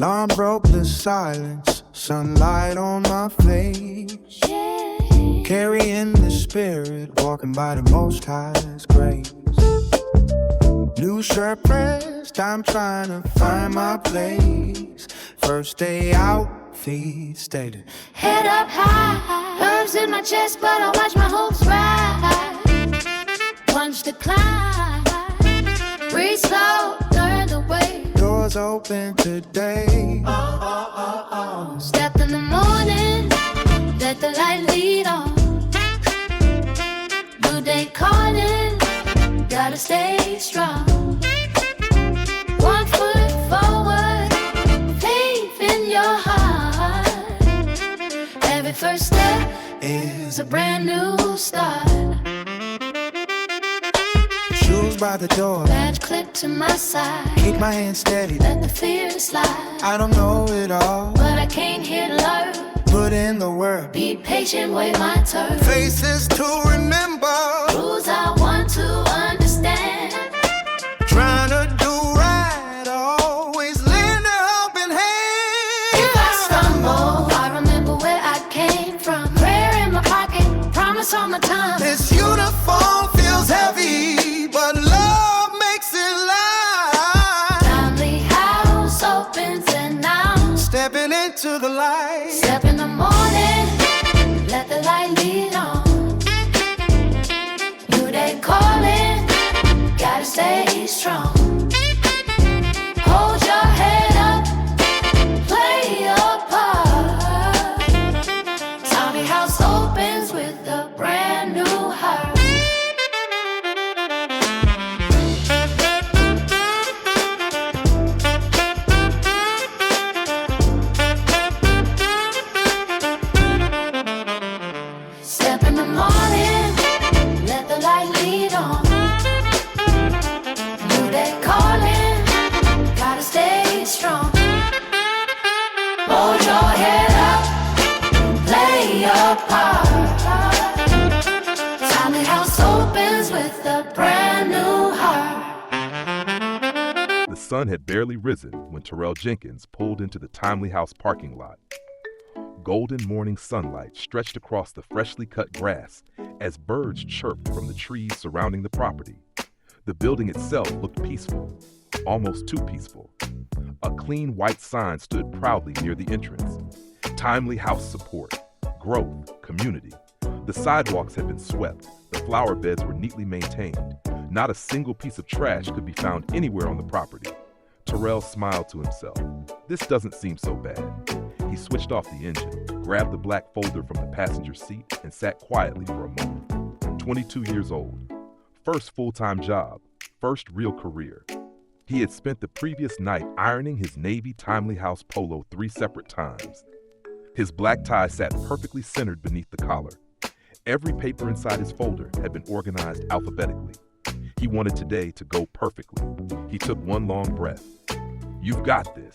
Alarm broke the silence, sunlight on my face. Carrying the spirit, walking by the Most High's grace. New shirt pressed, I'm trying to find my place. First day out, feet steady. Head up high, nerves in my chest, but I watch my hopes rise. Punch the climb, breathe slow, learn the way. Doors open today. Step in the morning, let the light lead on. New day calling, gotta stay strong. One foot forward, faith in your heart. Every first step is a brand new start. Shoes by the door, Badge clipped to my side. keep my hand steady. Let the fear slide. I don't know it all, But I came here to learn. put in the work. Be patient, wait my turn. Faces to remember, Rules I want to understand. trying to do right, always lend a helping hand. If I stumble, I remember where I came from. Prayer in my pocket, promise on my tongue. This uniform feels heavy, but love makes it light. Timely house opens and now Stepping into the light. step in the morning, let the light lead on. New day calling, gotta stay strong. Hold your head up, play your part. Tiny house opens with a brand new heart. Step in the morning, let the light lead on. New day calling, gotta stay strong. Hold your head up, play your part. Tiny house opens with a brand new heart. The sun had barely risen when Terrell Jenkins pulled into the Timely House parking lot. Golden morning sunlight stretched across the freshly cut grass as birds chirped from the trees surrounding the property. The building itself looked peaceful, almost too peaceful. A clean white sign stood proudly near the entrance. Timely House support, growth, community. The sidewalks had been swept, the flower beds were neatly maintained. Not a single piece of trash could be found anywhere on the property. Terrell smiled to himself. This doesn't seem so bad. He switched off the engine, grabbed the black folder from the passenger seat, and sat quietly for a moment. 22 years old. First full-time job. First real career. He had spent the previous night ironing his Navy Timely House polo 3 separate times. His black tie sat perfectly centered beneath the collar. Every paper inside his folder had been organized alphabetically. He wanted today to go perfectly. He took one long breath. You've got this.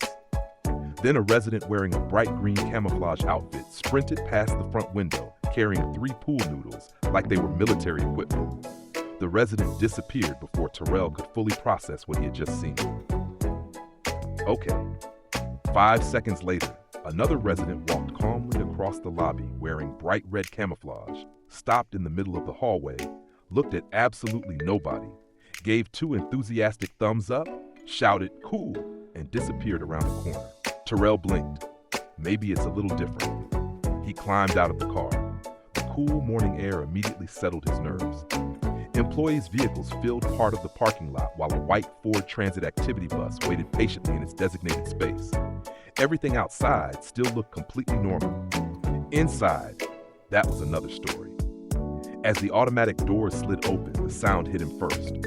Then a resident wearing a bright green camouflage outfit sprinted past the front window, carrying 3 pool noodles like they were military equipment. The resident disappeared before Terrell could fully process what he had just seen. Okay. 5 seconds later, another resident walked calmly across the lobby wearing bright red camouflage, stopped in the middle of the hallway, looked at absolutely nobody, gave 2 enthusiastic thumbs up, shouted "cool," and disappeared around the corner. Terrell blinked. Maybe it's a little different. He climbed out of the car. The cool morning air immediately settled his nerves. Employees' vehicles filled part of the parking lot while a white Ford Transit activity bus waited patiently in its designated space. Everything outside still looked completely normal. Inside, that was another story. As the automatic doors slid open, the sound hit him first.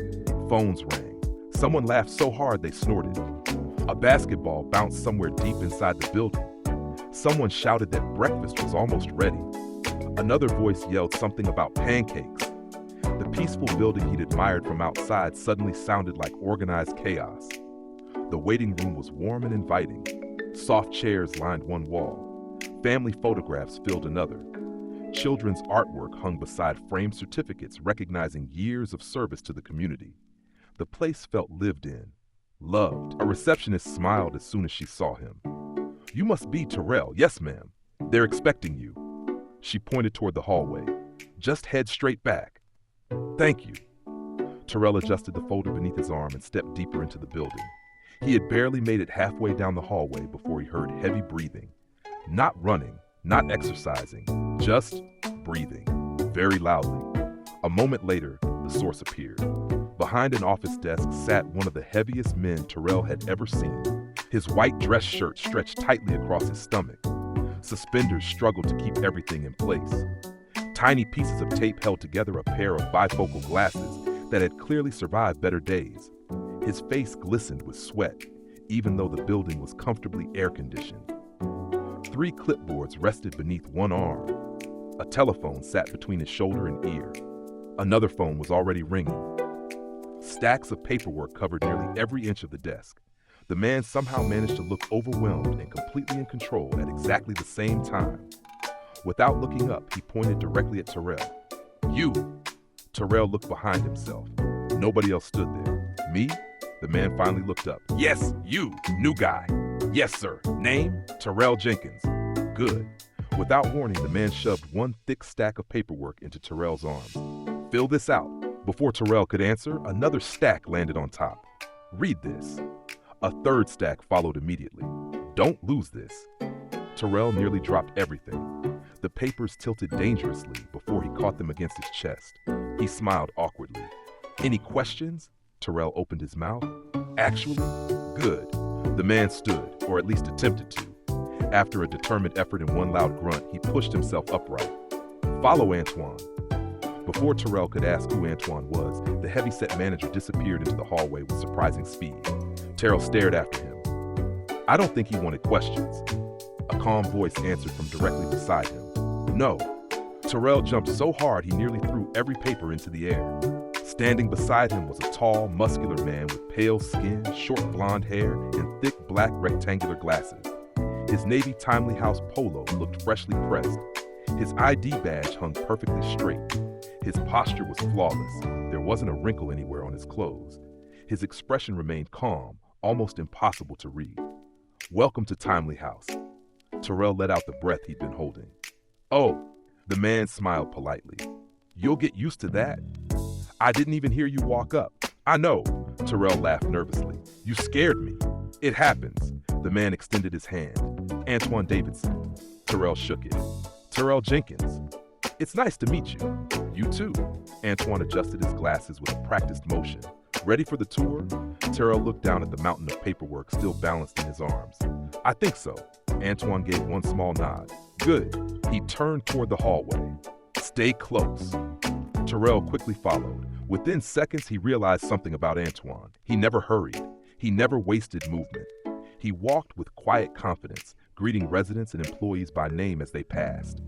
Phones rang. Someone laughed so hard they snorted. A basketball bounced somewhere deep inside the building. Someone shouted that breakfast was almost ready. Another voice yelled something about pancakes. The peaceful building he'd admired from outside suddenly sounded like organized chaos. The waiting room was warm and inviting. Soft chairs lined one wall. Family photographs filled another. Children's artwork hung beside framed certificates recognizing years of service to the community. The place felt lived in, loved. A receptionist smiled as soon as she saw him. "You must be Terrell." "Yes, ma'am. They're expecting you." She pointed toward the hallway. "Just head straight back." "Thank you." Terrell adjusted the folder beneath his arm and stepped deeper into the building. He had barely made it halfway down the hallway before he heard heavy breathing. Not running, not exercising, just breathing, very loudly. A moment later, the source appeared. Behind an office desk sat one of the heaviest men Terrell had ever seen. His white dress shirt stretched tightly across his stomach. Suspenders struggled to keep everything in place. Tiny pieces of tape held together a pair of bifocal glasses that had clearly survived better days. His face glistened with sweat, even though the building was comfortably air-conditioned. 3 clipboards rested beneath one arm. A telephone sat between his shoulder and ear. Another phone was already ringing. Stacks of paperwork covered nearly every inch of the desk. The man somehow managed to look overwhelmed and completely in control at exactly the same time. Without looking up, he pointed directly at Terrell. "You!" Terrell looked behind himself. Nobody else stood there. "Me?" The man finally looked up. "Yes, you, new guy." "Yes, sir. Name?" "Terrell Jenkins." "Good." Without warning, the man shoved one thick stack of paperwork into Terrell's arms. "Fill this out." Before Terrell could answer, another stack landed on top. "Read this." A third stack followed immediately. "Don't lose this." Terrell nearly dropped everything. The papers tilted dangerously before he caught them against his chest. He smiled awkwardly. "Any questions?" Terrell opened his mouth. "Actually? Good." The man stood, or at least attempted to. After a determined effort and one loud grunt, he pushed himself upright. "Follow Antoine." Before Terrell could ask who Antoine was, the heavyset manager disappeared into the hallway with surprising speed. Terrell stared after him. "I don't think he wanted questions." A calm voice answered from directly beside him. "No." Terrell jumped so hard he nearly threw every paper into the air. Standing beside him was a tall, muscular man with pale skin, short blonde hair, and thick black rectangular glasses. His navy Timely House polo looked freshly pressed. His ID badge hung perfectly straight. His posture was flawless. There wasn't a wrinkle anywhere on his clothes. His expression remained calm, almost impossible to read. "Welcome to Timely House." Terrell let out the breath he'd been holding. "Oh," the man smiled politely. "You'll get used to that." "I didn't even hear you walk up." "I know," Terrell laughed nervously. "You scared me." "It happens." The man extended his hand. "Antoine Davidson." Terrell shook it. "Terrell Jenkins." "It's nice to meet you." "You too." Antoine adjusted his glasses with a practiced motion. "Ready for the tour?" Terrell looked down at the mountain of paperwork still balanced in his arms. "I think so." Antoine gave one small nod. "Good." He turned toward the hallway. "Stay close." Terrell quickly followed. Within seconds, he realized something about Antoine. He never hurried. He never wasted movement. He walked with quiet confidence, greeting residents and employees by name as they passed.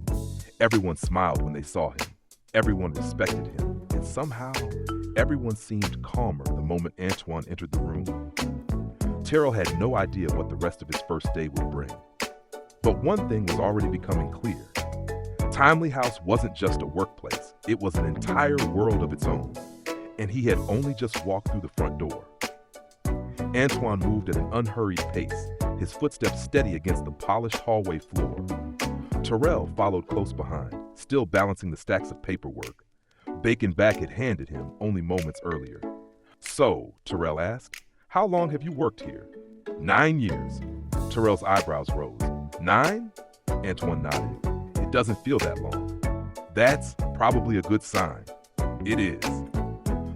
Everyone smiled when they saw him. Everyone respected him. And somehow, everyone seemed calmer the moment Antoine entered the room. Terrell had no idea what the rest of his first day would bring. But one thing was already becoming clear. Timely House wasn't just a workplace. It was an entire world of its own. And he had only just walked through the front door. Antoine moved at an unhurried pace, his footsteps steady against the polished hallway floor. Terrell followed close behind, still balancing the stacks of paperwork. Bacon Back had handed him only moments earlier. "So," Terrell asked, "how long have you worked here?" 9 years. Terrell's eyebrows rose. 9? Antoine nodded. "It doesn't feel that long." "That's probably a good sign." "It is."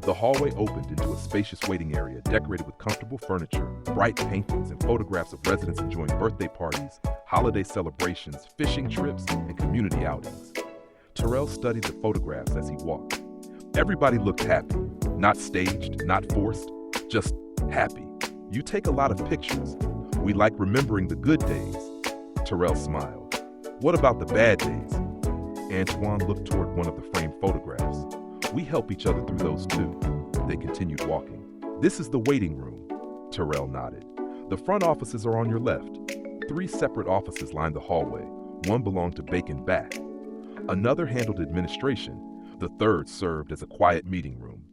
The hallway opened into a spacious waiting area decorated with comfortable furniture, bright paintings, and photographs of residents enjoying birthday parties, holiday celebrations, fishing trips, and community outings. Terrell studied the photographs as he walked. Everybody looked happy, not staged, not forced, just happy. "You take a lot of pictures. We like remembering the good days." Terrell smiled. "What about the bad days?" Antoine looked toward one of the framed photographs. "We help each other through those too." They continued walking. "This is the waiting room." Terrell nodded. "The front offices are on your left." 3 separate offices lined the hallway. One belonged to Bacon Back. Another handled administration. The third served as a quiet meeting room.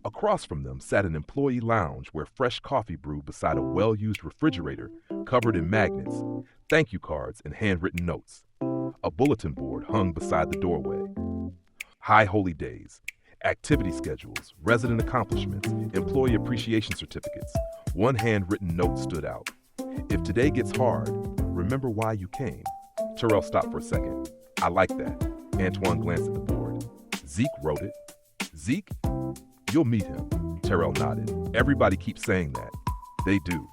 Across from them sat an employee lounge where fresh coffee brewed beside a well-used refrigerator covered in magnets, thank you cards, and handwritten notes. A bulletin board hung beside the doorway. High holy days, activity schedules, resident accomplishments, employee appreciation certificates. One handwritten note stood out. If today gets hard, remember why you came. Terrell stopped for a second. I like that. Antoine glanced at the board. Zeke wrote it. Zeke? You'll meet him. Terrell nodded. Everybody keeps saying that. They do.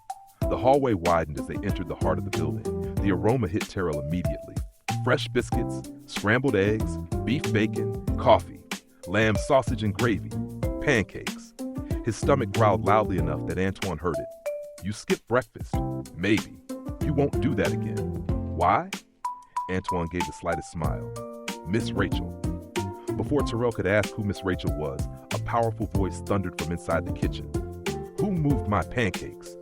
The hallway widened as they entered the heart of the building. The aroma hit Terrell immediately. Fresh biscuits, scrambled eggs, beef bacon, coffee, lamb sausage and gravy, pancakes. His stomach growled loudly enough that Antoine heard it. You skipped breakfast. Maybe. You won't do that again. Why? Antoine gave the slightest smile. Miss Rachel. Before Terrell could ask who Miss Rachel was, a powerful voice thundered from inside the kitchen. Who moved my pancakes?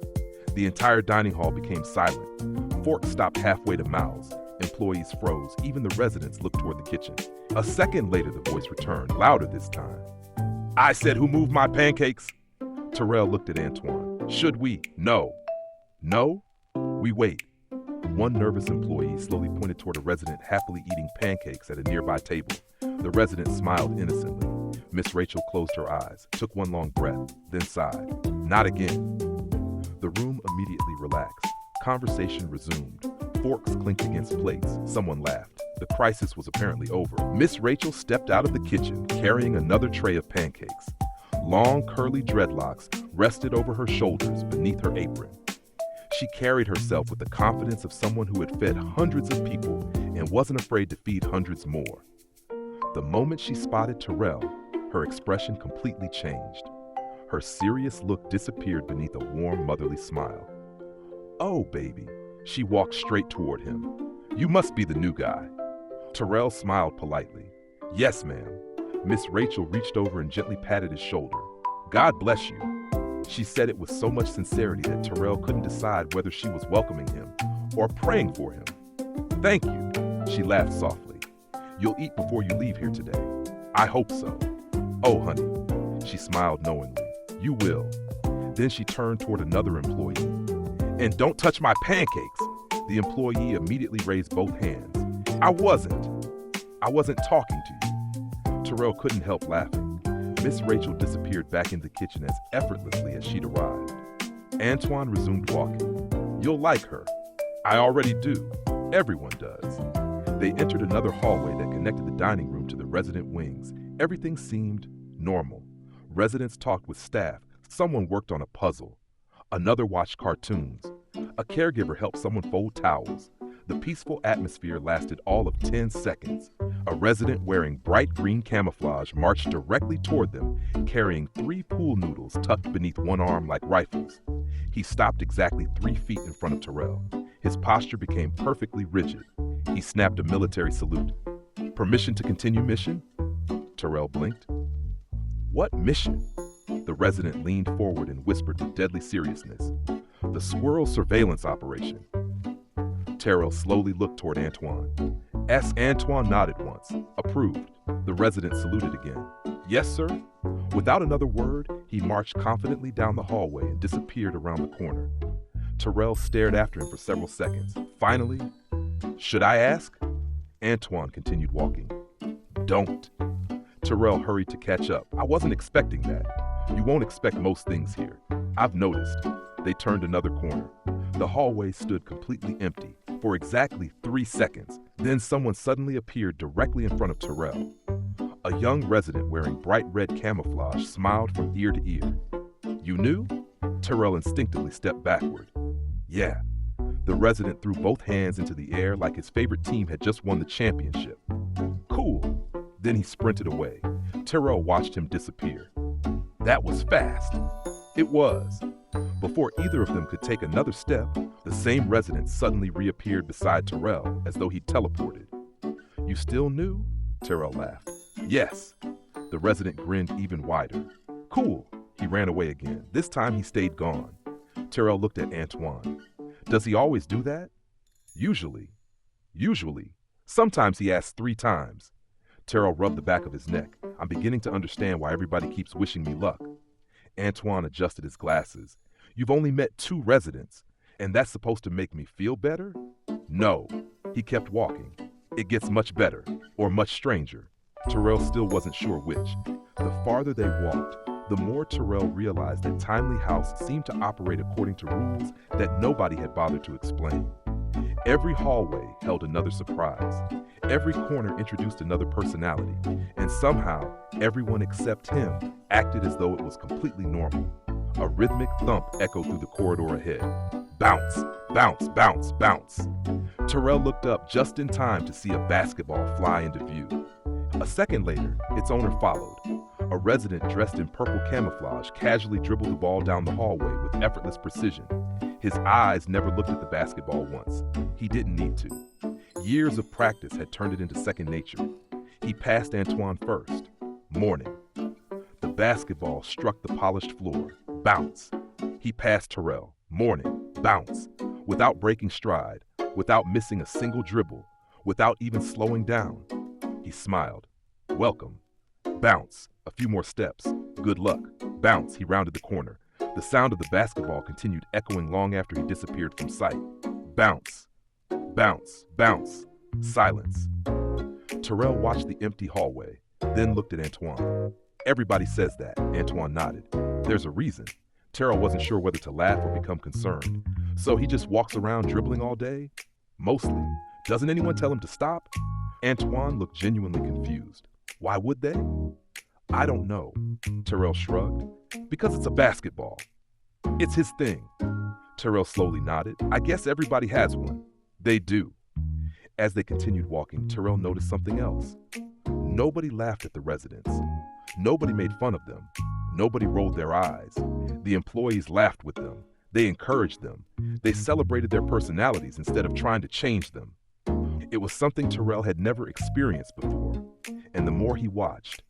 The entire dining hall became silent. Forks stopped halfway to mouths. Employees froze. Even the residents looked toward the kitchen. A second later, the voice returned, louder this time. I said, who moved my pancakes? Terrell looked at Antoine. Should we? No. No? We wait. One nervous employee slowly pointed toward a resident happily eating pancakes at a nearby table. The resident smiled innocently. Miss Rachel closed her eyes, took one long breath, then sighed. Not again. The room immediately relaxed. Conversation resumed. Forks clinked against plates. Someone laughed. The crisis was apparently over. Miss Rachel stepped out of the kitchen, carrying another tray of pancakes. Long, curly dreadlocks rested over her shoulders beneath her apron. She carried herself with the confidence of someone who had fed hundreds of people and wasn't afraid to feed hundreds more. The moment she spotted Terrell, her expression completely changed. Her serious look disappeared beneath a warm, motherly smile. Oh, baby. She walked straight toward him. You must be the new guy. Terrell smiled politely. Yes, ma'am. Miss Rachel reached over and gently patted his shoulder. God bless you. She said it with so much sincerity that Terrell couldn't decide whether she was welcoming him or praying for him. Thank you. She laughed softly. You'll eat before you leave here today. I hope so. Oh, honey. She smiled knowingly. You will. Then she turned toward another employee. And don't touch my pancakes. The employee immediately raised both hands. I wasn't talking to you. Terrell couldn't help laughing. Miss Rachel disappeared back in the kitchen as effortlessly as she'd arrived. Antoine resumed walking. You'll like her. I already do. Everyone does. They entered another hallway that connected the dining room to the resident wings. Everything seemed normal. Residents talked with staff. Someone worked on a puzzle. Another watched cartoons. A caregiver helped someone fold towels. The peaceful atmosphere lasted all of 10 seconds. A resident wearing bright green camouflage marched directly toward them, carrying 3 pool noodles tucked beneath one arm like rifles. He stopped exactly 3 feet in front of Terrell. His posture became perfectly rigid. He snapped a military salute. Permission to continue mission? Terrell blinked. What mission? The resident leaned forward and whispered with deadly seriousness. The squirrel surveillance operation. Terrell slowly looked toward Antoine. Antoine nodded once, approved. The resident saluted again. Yes, sir? Without another word, he marched confidently down the hallway and disappeared around the corner. Terrell stared after him for several seconds. Finally, should I ask? Antoine continued walking. Don't. Terrell hurried to catch up. I wasn't expecting that. You won't expect most things here. I've noticed. They turned another corner. The hallway stood completely empty for exactly 3 seconds. Then someone suddenly appeared directly in front of Terrell. A young resident wearing bright red camouflage smiled from ear to ear. You knew? Terrell instinctively stepped backward. Yeah. The resident threw both hands into the air like his favorite team had just won the championship. Cool. Then he sprinted away. Terrell watched him disappear. That was fast. It was. Before either of them could take another step, the same resident suddenly reappeared beside Terrell as though he'd teleported. You still knew? Terrell laughed. Yes. The resident grinned even wider. Cool. He ran away again. This time he stayed gone. Terrell looked at Antoine. Does he always do that? Usually. Sometimes he asks 3 times. Terrell rubbed the back of his neck. I'm beginning to understand why everybody keeps wishing me luck. Antoine adjusted his glasses. You've only met 2 residents, and that's supposed to make me feel better? No. He kept walking. It gets much better, or much stranger. Terrell still wasn't sure which. The farther they walked, the more Terrell realized that Timely House seemed to operate according to rules that nobody had bothered to explain. Every hallway held another surprise. Every corner introduced another personality, and somehow, everyone except him acted as though it was completely normal. A rhythmic thump echoed through the corridor ahead. Bounce, bounce, bounce, bounce. Terrell looked up just in time to see a basketball fly into view. A second later, its owner followed. A resident dressed in purple camouflage casually dribbled the ball down the hallway with effortless precision. His eyes never looked at the basketball once. He didn't need to. Years of practice had turned it into second nature. He passed Antoine first. Morning. The basketball struck the polished floor. Bounce. He passed Terrell. Morning. Bounce. Without breaking stride, without missing a single dribble, without even slowing down. He smiled. Welcome. Bounce. A few more steps. Good luck. Bounce. He rounded the corner. The sound of the basketball continued echoing long after he disappeared from sight. Bounce. Bounce. Bounce. Silence. Terrell watched the empty hallway, then looked at Antoine. Everybody says that. Antoine nodded. There's a reason. Terrell wasn't sure whether to laugh or become concerned. So he just walks around dribbling all day? Mostly. Doesn't anyone tell him to stop? Antoine looked genuinely confused. Why would they? I don't know. Terrell shrugged. Because it's a basketball. It's his thing. Terrell slowly nodded. I guess everybody has one. They do. As they continued walking, Terrell noticed something else. Nobody laughed at the residents. Nobody made fun of them. Nobody rolled their eyes. The employees laughed with them. They encouraged them. They celebrated their personalities instead of trying to change them. It was something Terrell had never experienced before. And the more he watched,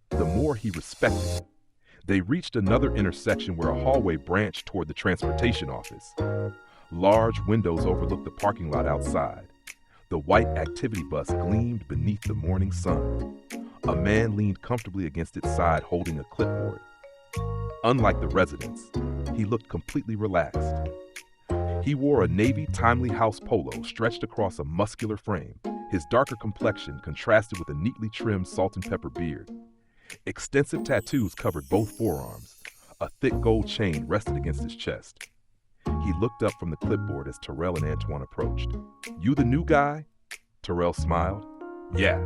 the more he respected it. They reached another intersection where a hallway branched toward the transportation office. Large windows overlooked the parking lot outside. The white activity bus gleamed beneath the morning sun. A man leaned comfortably against its side holding a clipboard. Unlike the residents, he looked completely relaxed. He wore a navy Timely House polo stretched across a muscular frame. His darker complexion contrasted with a neatly trimmed salt and pepper beard. Extensive tattoos covered both forearms. A thick gold chain rested against his chest. He looked up from the clipboard as Terrell and Antoine approached. You the new guy? Terrell smiled. Yeah.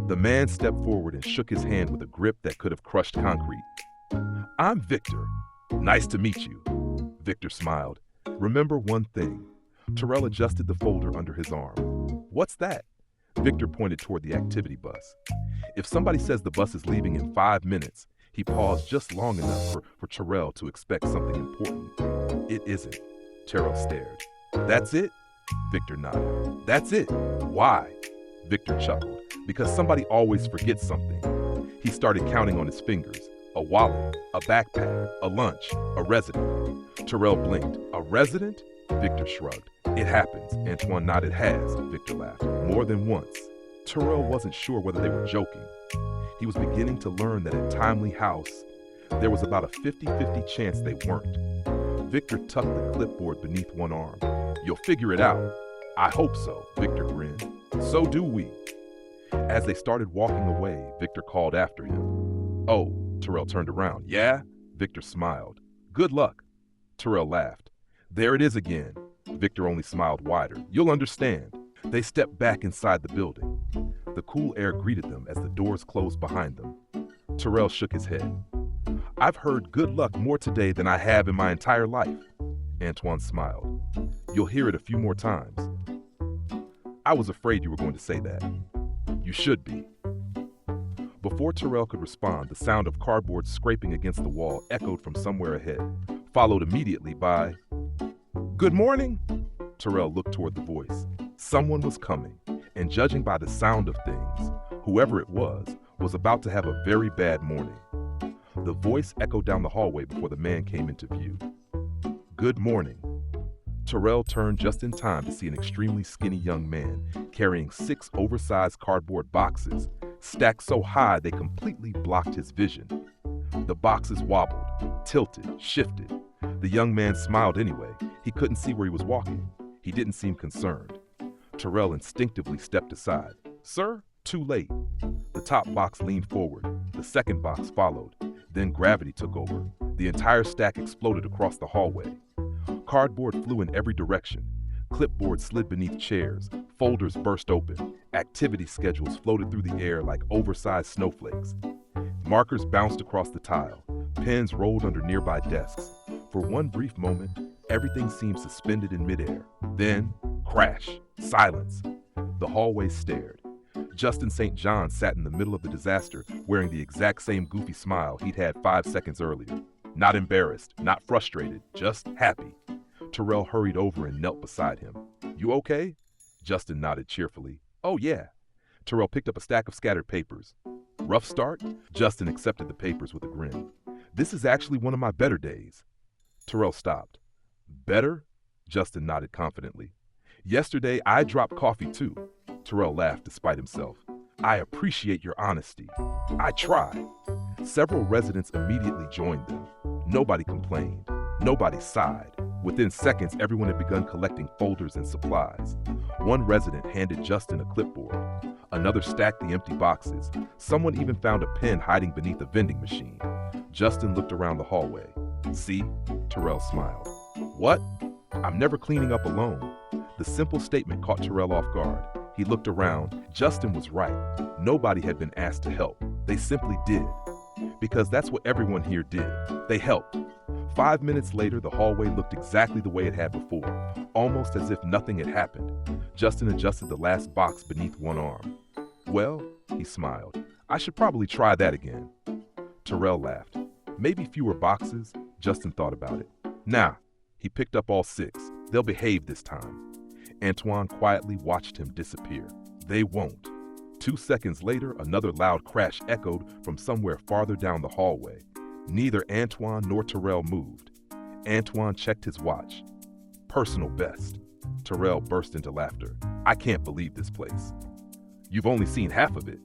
The man stepped forward and shook his hand with a grip that could have crushed concrete. I'm Victor. Nice to meet you. Victor smiled. Remember one thing. Terrell adjusted the folder under his arm. What's that? Victor pointed toward the activity bus. If somebody says the bus is leaving in 5 minutes, he paused just long enough for Terrell to expect something important. It isn't. Terrell stared. That's it? Victor nodded. That's it. Why? Victor chuckled. Because somebody always forgets something. He started counting on his fingers. A wallet, a backpack, a lunch, a resident. Terrell blinked. A resident? Victor shrugged. It happens. Antoine nodded. Has. Victor laughed. More than once. Terrell wasn't sure whether they were joking. He was beginning to learn that at Timely House, there was about a 50-50 chance they weren't. Victor tucked the clipboard beneath one arm. You'll figure it out. I hope so, Victor grinned. So do we. As they started walking away, Victor called after him. Oh, Terrell turned around. Yeah? Victor smiled. Good luck. Terrell laughed. There it is again. Victor only smiled wider. You'll understand. They stepped back inside the building. The cool air greeted them as the doors closed behind them. Terrell shook his head. I've heard good luck more today than I have in my entire life. Antoine smiled. You'll hear it a few more times. I was afraid you were going to say that. You should be. Before Terrell could respond, the sound of cardboard scraping against the wall echoed from somewhere ahead, followed immediately by, Good morning? Terrell looked toward the voice. Someone was coming, and judging by the sound of things, whoever it was about to have a very bad morning. The voice echoed down the hallway before the man came into view. Good morning. Terrell turned just in time to see an extremely skinny young man carrying 6 oversized cardboard boxes, stacked so high they completely blocked his vision. The boxes wobbled, tilted, shifted. The young man smiled anyway. He couldn't see where he was walking. He didn't seem concerned. Terrell instinctively stepped aside. "Sir, too late." The top box leaned forward. The second box followed. Then gravity took over. The entire stack exploded across the hallway. Cardboard flew in every direction. Clipboards slid beneath chairs. Folders burst open. Activity schedules floated through the air like oversized snowflakes. Markers bounced across the tile. Pens rolled under nearby desks. For one brief moment, everything seemed suspended in midair. Then, crash, silence. The hallway stared. Justin St. John sat in the middle of the disaster, wearing the exact same goofy smile he'd had 5 seconds earlier. Not embarrassed, not frustrated, just happy. Terrell hurried over and knelt beside him. "You okay?" Justin nodded cheerfully. "Oh, yeah." Terrell picked up a stack of scattered papers. "Rough start?" Justin accepted the papers with a grin. "This is actually one of my better days." Terrell stopped. "Better?" Justin nodded confidently. "Yesterday, I dropped coffee too." Terrell laughed despite himself. "I appreciate your honesty. I try." Several residents immediately joined them. Nobody complained. Nobody sighed. Within seconds, everyone had begun collecting folders and supplies. One resident handed Justin a clipboard. Another stacked the empty boxes. Someone even found a pen hiding beneath a vending machine. Justin looked around the hallway. "See?" Terrell smiled. "What?" "I'm never cleaning up alone." The simple statement caught Terrell off guard. He looked around. Justin was right. Nobody had been asked to help. They simply did. Because that's what everyone here did. They helped. 5 minutes later, the hallway looked exactly the way it had before, almost as if nothing had happened. Justin adjusted the last box beneath one arm. "Well," he smiled, "I should probably try that again." Terrell laughed. "Maybe fewer boxes?" Justin thought about it. "Nah." He picked up all 6. "They'll behave this time." Antoine quietly watched him disappear. "They won't." 2 seconds later, another loud crash echoed from somewhere farther down the hallway. Neither Antoine nor Terrell moved. Antoine checked his watch. "Personal best." Terrell burst into laughter. "I can't believe this place." "You've only seen half of it."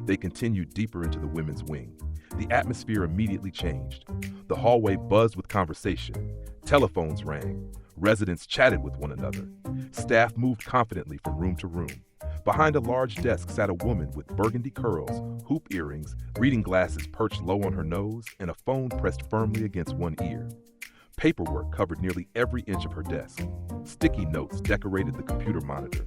They continued deeper into the women's wing. The atmosphere immediately changed. The hallway buzzed with conversation. Telephones rang. Residents chatted with one another. Staff moved confidently from room to room. Behind a large desk sat a woman with burgundy curls, hoop earrings, reading glasses perched low on her nose, and a phone pressed firmly against one ear. Paperwork covered nearly every inch of her desk. Sticky notes decorated the computer monitor.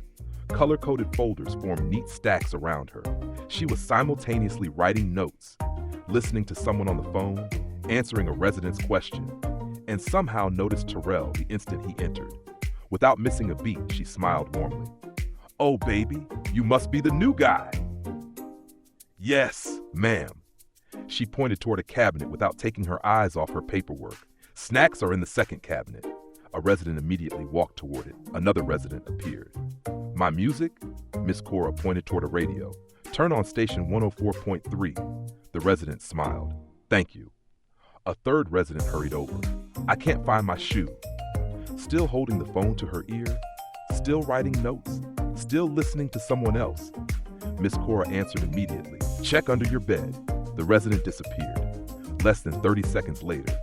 Color-coded folders formed neat stacks around her. She was simultaneously writing notes, listening to someone on the phone, answering a resident's question, and somehow noticed Terrell the instant he entered. Without missing a beat, she smiled warmly. "Oh, baby, you must be the new guy." "Yes, ma'am." She pointed toward a cabinet without taking her eyes off her paperwork. "Snacks are in the second cabinet." A resident immediately walked toward it. Another resident appeared. "My music?" Miss Cora pointed toward a radio. "Turn on station 104.3. The resident smiled. "Thank you." A third resident hurried over. "I can't find my shoe." Still holding the phone to her ear, still writing notes, still listening to someone else. Miss Cora answered immediately. "Check under your bed." The resident disappeared. Less than 30 seconds later,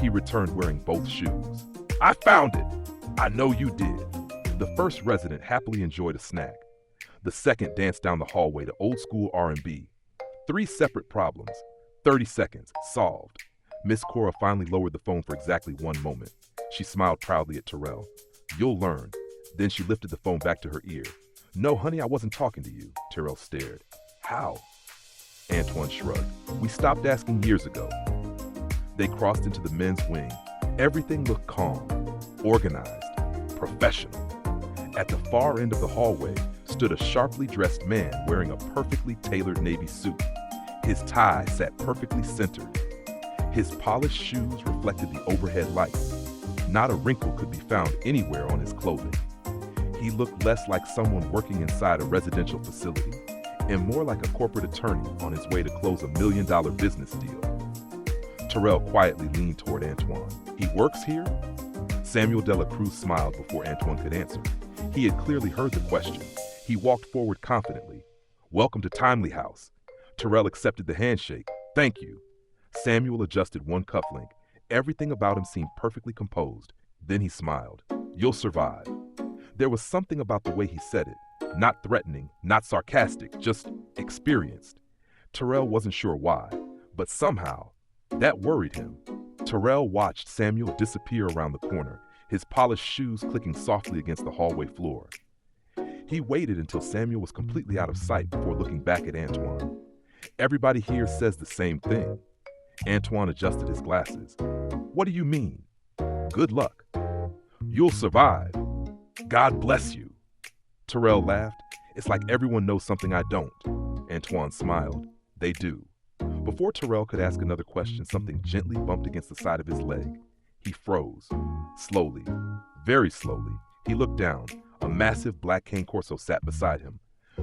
he returned wearing both shoes. "I found it." "I know you did." The first resident happily enjoyed a snack. The second danced down the hallway to old school R&B. 3 separate problems. 30 seconds. Solved. Miss Cora finally lowered the phone for exactly 1 moment. She smiled proudly at Terrell. "You'll learn." Then she lifted the phone back to her ear. "No, honey, I wasn't talking to you." Terrell stared. "How?" Antoine shrugged. "We stopped asking years ago." They crossed into the men's wing. Everything looked calm, organized, professional. At the far end of the hallway stood a sharply dressed man wearing a perfectly tailored navy suit. His tie sat perfectly centered. His polished shoes reflected the overhead lights. Not a wrinkle could be found anywhere on his clothing. He looked less like someone working inside a residential facility and more like a corporate attorney on his way to close $1 million business deal. Terrell quietly leaned toward Antoine. "He works here?" Samuel Dela Cruz smiled before Antoine could answer. He had clearly heard the question. He walked forward confidently. "Welcome to Timely House." Terrell accepted the handshake. "Thank you." Samuel adjusted one cufflink. Everything about him seemed perfectly composed. Then he smiled. "You'll survive." There was something about the way he said it. Not threatening, not sarcastic, just experienced. Terrell wasn't sure why, but somehow, that worried him. Terrell watched Samuel disappear around the corner, his polished shoes clicking softly against the hallway floor. He waited until Samuel was completely out of sight before looking back at Antoine. "Everybody here says the same thing." Antoine adjusted his glasses. "What do you mean?" "Good luck." "You'll survive." "God bless you." Terrell laughed. "It's like everyone knows something I don't." Antoine smiled. "They do." Before Terrell could ask another question, something gently bumped against the side of his leg. He froze. Slowly, very slowly, he looked down. A massive black cane corso sat beside him.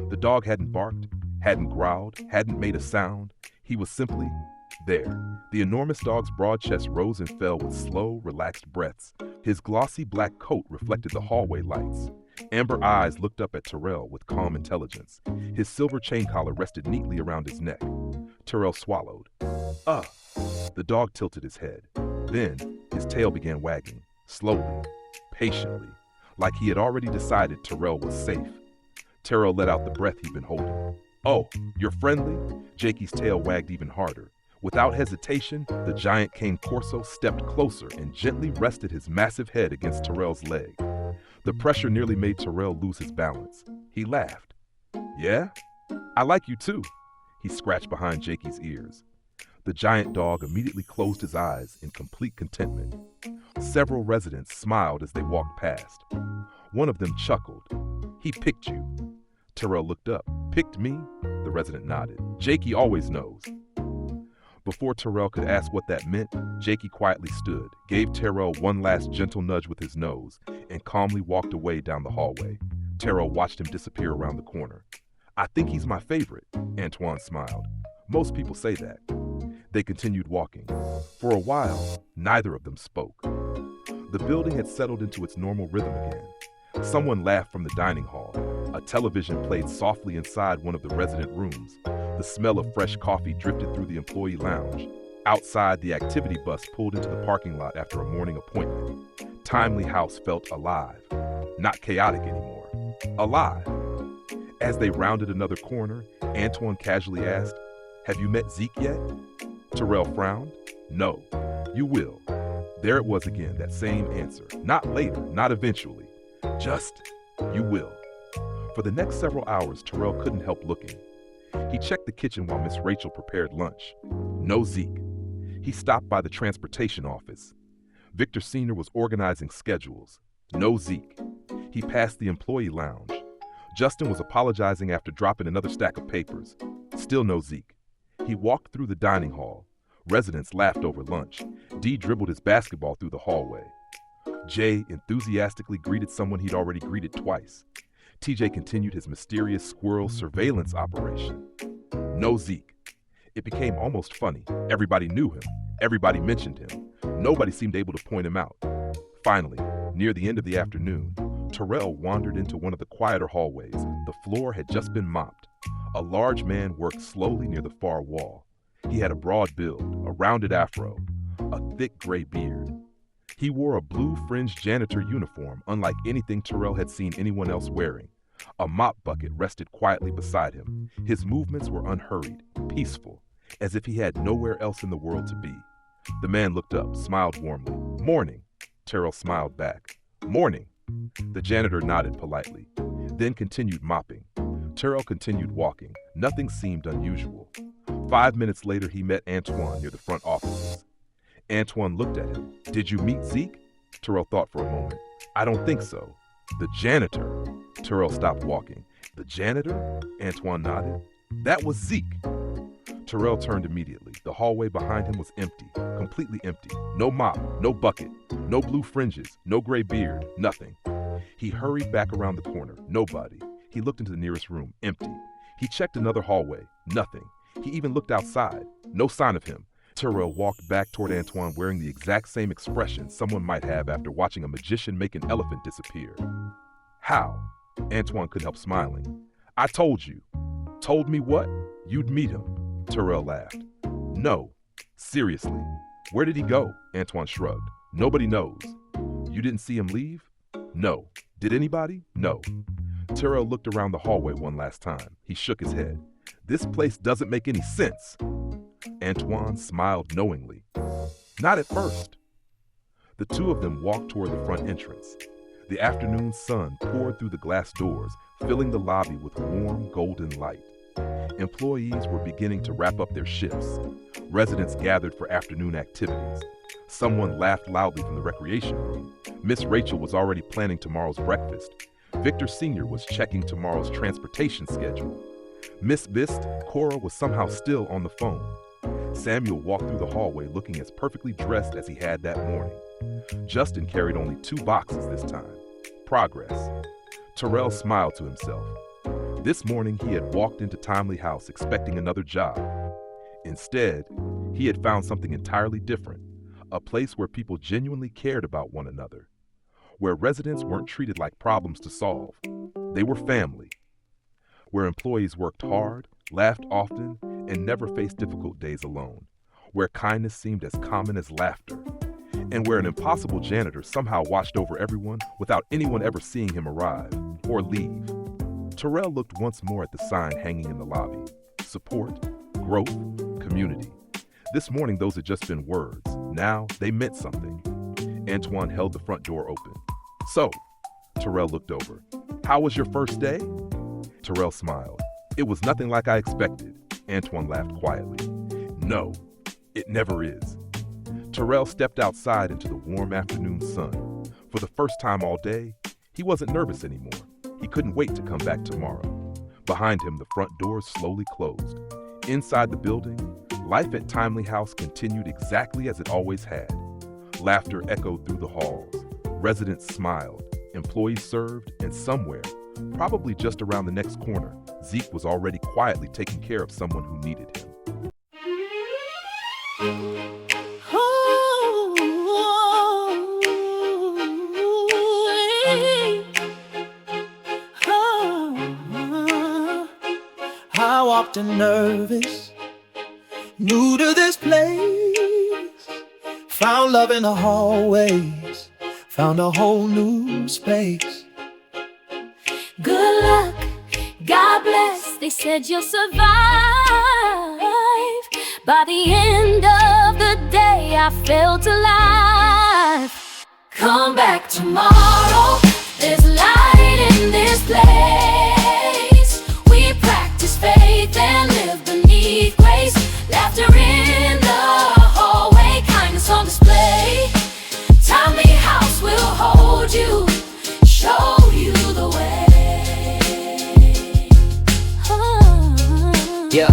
The dog hadn't barked, hadn't growled, hadn't made a sound. He was simply there. The enormous dog's broad chest rose and fell with slow, relaxed breaths. His glossy black coat reflected the hallway lights. Amber eyes looked up at Terrell with calm intelligence. His silver chain collar rested neatly around his neck. Terrell swallowed. The dog tilted his head. Then, his tail began wagging, slowly, patiently, like he had already decided Terrell was safe. Terrell let out the breath he'd been holding. "Oh, you're friendly?" Jakey's tail wagged even harder. Without hesitation, the giant cane corso stepped closer and gently rested his massive head against Terrell's leg. The pressure nearly made Terrell lose his balance. He laughed. "Yeah? I like you too." He scratched behind Jakey's ears. The giant dog immediately closed his eyes in complete contentment. Several residents smiled as they walked past. One of them chuckled. "He picked you." Terrell looked up. "Picked me?" The resident nodded. "Jakey always knows." Before Terrell could ask what that meant, Jakey quietly stood, gave Terrell one last gentle nudge with his nose, and calmly walked away down the hallway. Terrell watched him disappear around the corner. "I think he's my favorite," Antoine smiled. "Most people say that." They continued walking. For a while, neither of them spoke. The building had settled into its normal rhythm again. Someone laughed from the dining hall. A television played softly inside one of the resident rooms. The smell of fresh coffee drifted through the employee lounge. Outside, the activity bus pulled into the parking lot after a morning appointment. Timely House felt alive. Not chaotic anymore. Alive. As they rounded another corner, Antoine casually asked, "Have you met Zeke yet?" Terrell frowned. "No, you will." There it was again, that same answer. Not later, not eventually. Just, you will. For the next several hours, Terrell couldn't help looking. He checked the kitchen while Miss Rachel prepared lunch. No Zeke. He stopped by the transportation office. Victor Sr. was organizing schedules. No Zeke. He passed the employee lounge. Justin was apologizing after dropping another stack of papers. Still no Zeke. He walked through the dining hall. Residents laughed over lunch. D dribbled his basketball through the hallway. Jay enthusiastically greeted someone he'd already greeted twice. TJ continued his mysterious squirrel surveillance operation. No Zeke. It became almost funny. Everybody knew him. Everybody mentioned him. Nobody seemed able to point him out. Finally, near the end of the afternoon, Terrell wandered into one of the quieter hallways. The floor had just been mopped. A large man worked slowly near the far wall. He had a broad build, a rounded afro, a thick gray beard. He wore a blue fringed janitor uniform unlike anything Terrell had seen anyone else wearing. A mop bucket rested quietly beside him. His movements were unhurried, peaceful, as if he had nowhere else in the world to be. The man looked up, smiled warmly. "Morning." Terrell smiled back. "Morning." The janitor nodded politely, then continued mopping. Terrell continued walking. Nothing seemed unusual. 5 minutes later, he met Antoine near the front offices. Antoine looked at him. "Did you meet Zeke?" Terrell thought for a moment. "I don't think so." "The janitor." Terrell stopped walking. "The janitor?" Antoine nodded. "That was Zeke." Terrell turned immediately. The hallway behind him was empty, completely empty. No mop, no bucket, no blue fringes, no gray beard, nothing. He hurried back around the corner. Nobody. He looked into the nearest room. Empty. He checked another hallway. Nothing. He even looked outside. No sign of him. Terrell walked back toward Antoine wearing the exact same expression someone might have after watching a magician make an elephant disappear. "How?" Antoine couldn't help smiling. "I told you." "Told me what?" "You'd meet him." Terrell laughed. "No." Seriously, where did he go? Antoine shrugged. Nobody knows. You didn't see him leave? No. Did anybody? No. Terrell looked around the hallway one last time. He shook his head. This place doesn't make any sense. Antoine smiled knowingly. Not at first. The two of them walked toward the front entrance. The afternoon sun poured through the glass doors, filling the lobby with warm, golden light. Employees were beginning to wrap up their shifts. Residents gathered for afternoon activities. Someone laughed loudly from the recreation room. Miss Rachel was already planning tomorrow's breakfast. Victor Sr. was checking tomorrow's transportation schedule. Miss Bist, Cora, was somehow still on the phone. Samuel walked through the hallway looking as perfectly dressed as he had that morning. Justin carried only 2 boxes this time. Progress. Terrell smiled to himself. This morning he had walked into Timely House expecting another job. Instead, he had found something entirely different, a place where people genuinely cared about one another, where residents weren't treated like problems to solve. They were family, where employees worked hard, laughed often, and never faced difficult days alone, where kindness seemed as common as laughter, and where an impossible janitor somehow watched over everyone without anyone ever seeing him arrive or leave. Terrell looked once more at the sign hanging in the lobby. Support, growth, community. This morning those had just been words. Now they meant something. Antoine held the front door open. So, Terrell looked over. How was your first day? Terrell smiled. It was nothing like I expected. Antoine laughed quietly. No, it never is. Terrell stepped outside into the warm afternoon sun. For the first time all day, he wasn't nervous anymore. He couldn't wait to come back tomorrow. Behind him, the front doors slowly closed. Inside the building, life at Timely House continued exactly as it always had. Laughter echoed through the halls. Residents smiled, employees served, and somewhere, probably just around the next corner, Zeke was already quietly taking care of someone who needed him. I walked in nervous, new to this place. Found love in the hallways, found a whole new space. Good luck, God bless. They said you'll survive. By the end of the day, I felt alive. Come back tomorrow, there's light in this place. We practice faith and live beneath grace. Laughter in the hallway, kindness on display. Timely House will hold you, show you the way. Yeah.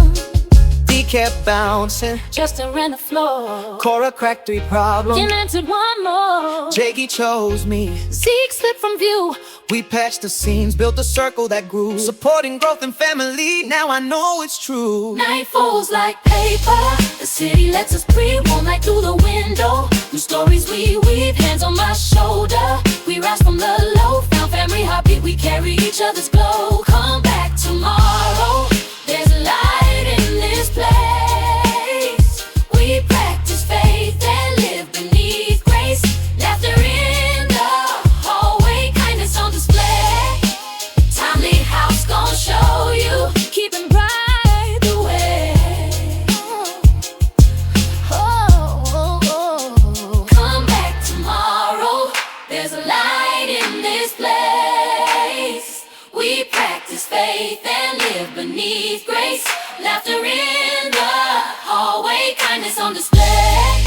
D kept bouncing, Justin ran the floor, Cora cracked 3 problems, Jen answered 1 more. Jakey chose me, Zeke slipped from view. we patched the seams, built a circle that grew. Supporting growth and family, now I know it's true. Night falls like paper, the city lets us breathe. Warm light through the window, new stories we weave. Hands on my shoulder, we rise from the low. Found family heartbeat, we carry each other's glow. Come back tomorrow, there's light in this place. We practice faith and live beneath grace. Laughter in the hallway, kindness on display. Timely House gon' show you, keeping bright the way. Come back tomorrow, there's a light in this place. We practice faith and live beneath grace. Laughter in the hallway, kindness on display.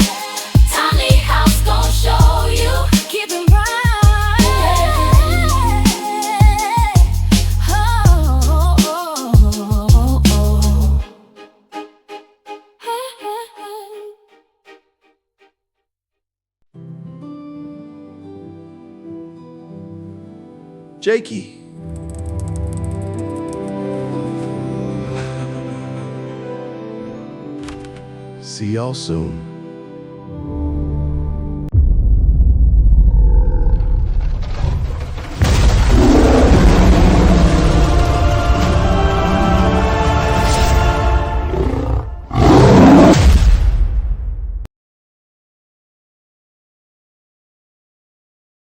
Timely House gon' show you, keep it right. Jakey. See y'all soon.